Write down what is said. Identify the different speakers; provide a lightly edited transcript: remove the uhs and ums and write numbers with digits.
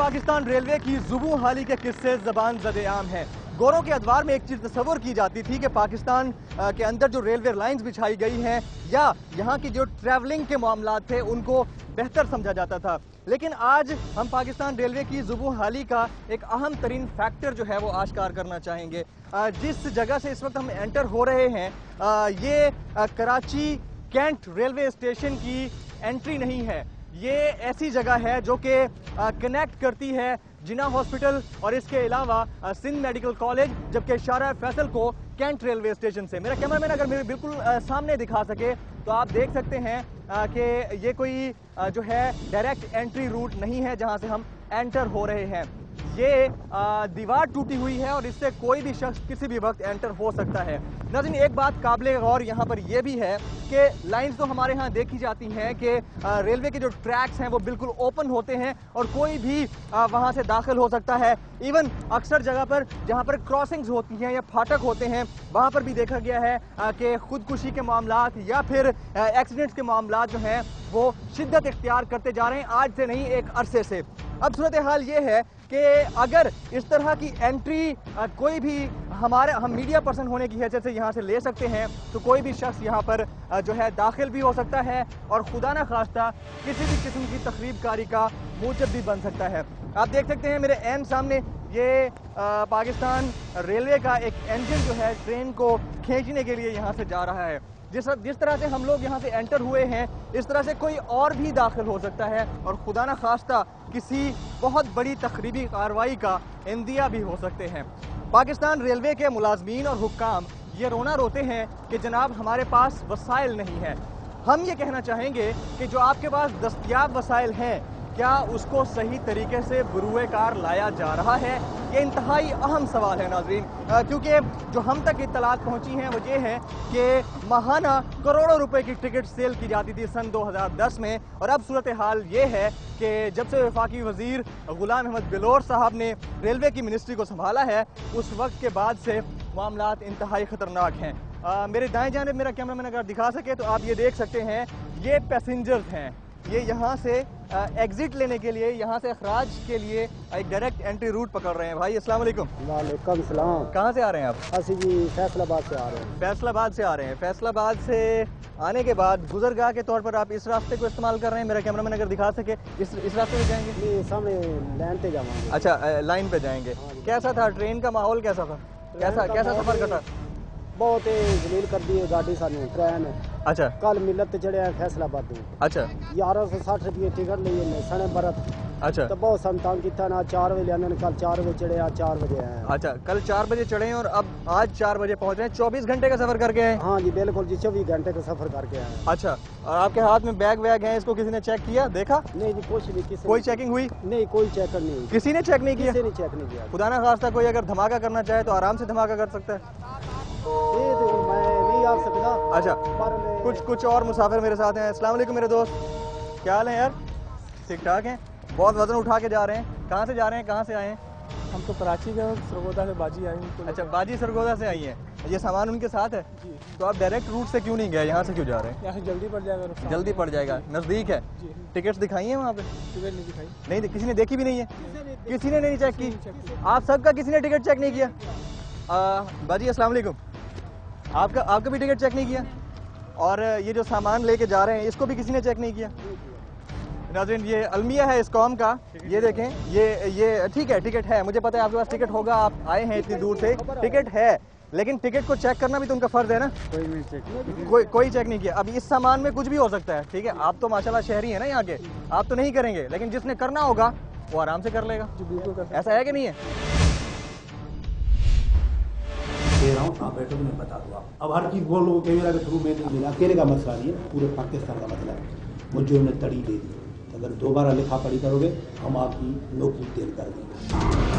Speaker 1: Pakistan railway की जुबू हाली के किस्से ज़बान ज़द-ए-आम हैं। गोरों के अदवार में एक चीज़ तस्वुर की जाती थी कि पाकिस्तान के अंदर जो रेलवे लाइंस बिछाई गई हैं या यहाँ की जो ट्रैवलिंग के मामलात थे उनको बेहतर समझा जाता था। लेकिन आज हम पाकिस्तान रेलवे की जुबू हाली का एक अहम तरीन फैक्टर जो है वो आश्कार करना चाहेंगे। जिस जगह से इस वक्त हम एंटर हो रहे हैं ये कराची कैंट रेलवे स्टेशन की एंट्री नहीं है। ये ऐसी जगह है जो कि कनेक्ट करती है जिना हॉस्पिटल और इसके अलावा सिंध मेडिकल कॉलेज, जबकि शारा फैसल को कैंट रेलवे स्टेशन से। मेरा कैमरामैन अगर मेरे बिल्कुल सामने दिखा सके तो आप देख सकते हैं कि ये कोई जो है डायरेक्ट एंट्री रूट नहीं है जहां से हम एंटर हो रहे हैं। ये दीवार टूटी हुई है और इससे कोई भी शख्स किसी भी वक्त एंटर हो सकता है। नाज़रीन, एक बात काबिले गौर यहाँ पर यह भी है कि लाइंस तो हमारे यहाँ देखी जाती हैं कि रेलवे के जो ट्रैक्स हैं वो बिल्कुल ओपन होते हैं और कोई भी वहाँ से दाखिल हो सकता है। इवन अक्सर जगह पर जहाँ पर क्रॉसिंग्स होती हैं या फाटक होते हैं वहाँ पर भी देखा गया है कि खुदकुशी के मामलात या फिर एक्सीडेंट्स के मामलात जो हैं वो शिद्दत इख्तियार करते जा रहे हैं, आज से नहीं एक अरसे से। अब सूरत हाल ये है कि अगर इस तरह की एंट्री कोई भी हम मीडिया पर्सन होने की हैसियत से यहाँ से ले सकते हैं तो कोई भी शख्स यहाँ पर जो है दाखिल भी हो सकता है और खुदा न खास्ता किसी भी किस्म की तखरीबकारी का मूजब भी बन सकता है। आप देख सकते हैं मेरे ऐन सामने ये पाकिस्तान रेलवे का एक इंजन जो है ट्रेन को खींचने के लिए यहाँ से जा रहा है। जिस तरह से हम लोग यहाँ से एंटर हुए हैं इस तरह से कोई और भी दाखिल हो सकता है और खुदा न खास्ता किसी बहुत बड़ी तखरीबी कार्रवाई का इंदिया भी हो सकते हैं। पाकिस्तान रेलवे के मुलाजमीन और हुक्काम ये रोना रोते हैं कि जनाब हमारे पास वसाइल नहीं है। हम ये कहना चाहेंगे कि जो आपके पास दस्तयाब वसाइल हैं क्या उसको सही तरीके से बरूए कार लाया जा रहा है? ये इंतहाई अहम सवाल है नाज़रीन, क्योंकि जो हम तक इत्तलात पहुंची हैं वो ये है कि माहाना करोड़ों रुपए की टिकट सेल की जाती थी सन 2010 में और अब सूरत हाल ये है कि जब से वफाकी वजीर गुलाम अहमद बिलोर साहब ने रेलवे की मिनिस्ट्री को संभाला है उस वक्त के बाद से मामलात इंतहाई ख़तरनाक हैं। मेरे दाएं जानिब मेरा कैमरामैन अगर दिखा सके तो आप ये देख सकते हैं ये पैसेंजर्स हैं, ये यहाँ से एग्जिट लेने के लिए, यहाँ से अखराज के लिए एक डायरेक्ट एंट्री रूट पकड़ रहे हैं। भाई अस्सलाम वालेकुम।
Speaker 2: वालेकुम सलाम।
Speaker 1: कहाँ से आ रहे हैं आप?
Speaker 2: असि जी फैसलाबाद से आ रहे हैं।
Speaker 1: फैसलाबाद से आ रहे हैं। फैसलाबाद से आने के बाद गुजरगाह के तौर पर आप इस रास्ते को इस्तेमाल कर रहे हैं। मेरा कैमरामैन अगर दिखा सके इस रास्ते पे जाएंगे?
Speaker 2: नहीं, सामने लाइन पे जाएंगे।
Speaker 1: अच्छा, लाइन पे जाएंगे। कैसा था ट्रेन का माहौल, कैसा था, कैसा सफर कटा?
Speaker 2: बहुत जलील कर दी गाड़ी सानू ट्रेन।
Speaker 1: अच्छा,
Speaker 2: कल मिलत चढ़े फैसलाबाद। अच्छा, 1160 रुपये टिकट लिए सने बरत। अच्छा, तो बहुत संतान किया ना 4 बजे आने, कल 4 बजे चढ़े, आज 4 बजे आए।
Speaker 1: अच्छा, कल 4 बजे चढ़े और अब आज 4 बजे पहुंच रहे हैं। 24 घंटे का सफर करके आए?
Speaker 2: हाँ जी बिल्कुल जी, 24 घंटे का सफर करके आए।
Speaker 1: अच्छा, और आपके हाथ में बैग वैग है, इसको किसी ने चेक किया, देखा?
Speaker 2: नहीं जी, कुछ नहीं।
Speaker 1: कोई चेकिंग हुई?
Speaker 2: नहीं, कोई चेक नहीं।
Speaker 1: किसी ने चेक नहीं किया?
Speaker 2: किसी ने चेक नहीं किया।
Speaker 1: खुदा ना खास्ता कोई अगर धमाका करना चाहे तो आराम से धमाका कर सकता है।
Speaker 2: ये तो मैं नहीं आ सकता।
Speaker 1: अच्छा, कुछ और मुसाफिर मेरे साथ हैं। अस्सलाम वालेकुम मेरे दोस्त, क्या हाल है यार? ठीक ठाक हैं? बहुत वजन उठा के जा रहे हैं। कहाँ से जा रहे हैं, कहाँ से आए हैं?
Speaker 3: हम तो कराची के सरगोदा से बाजी आए हैं।
Speaker 1: अच्छा, बाजी सरगोदा से आई हैं। ये सामान उनके साथ है जी। तो आप डायरेक्ट रूट से क्यों नहीं गए, यहाँ से क्यों जा रहे हैं?
Speaker 3: यहाँ से जल्दी पड़ जाएगा।
Speaker 1: जल्दी पड़ जाएगा, नज़दीक है। टिकट्स दिखाई हैं वहाँ पे?
Speaker 3: टिकट नहीं दिखाई।
Speaker 1: नहीं, किसी ने देखी भी नहीं है? किसी ने नहीं चेक की? आप सबका किसी ने टिकट चेक नहीं किया? बाजी अस्सलाम वालेकुम, आपका भी टिकट चेक नहीं किया? और ये जो सामान लेके जा रहे हैं इसको भी किसी ने चेक नहीं किया? नाज़रीन, ये अलमिया है इस कौम का। ये देखें, ये ठीक है, टिकट है, मुझे पता है आपके पास टिकट होगा, आप आए हैं इतनी दूर से, टिकट है, लेकिन टिकट को चेक करना भी तो उनका फर्ज है ना। कोई चेक नहीं किया। अब इस सामान में कुछ भी हो सकता है, ठीक है, आप तो माशाल्लाह शहरी है ना यहाँ के, आप तो नहीं करेंगे, लेकिन जिसने करना होगा वो आराम से कर लेगा। ऐसा है कि नहीं है?
Speaker 4: दे रहा हूँ, आप बैठो तो मैं बता दूँ। अब हर चीज़ बोल लो कैमरा के थ्रू में नहीं मिला। अकेले का मसला नहीं है, पूरे पाकिस्तान का मसला है। मुझे उन्हें तड़ी दे दी, अगर दोबारा लिखा पढ़ी करोगे हम आपकी नौकरी तेल कर देंगे।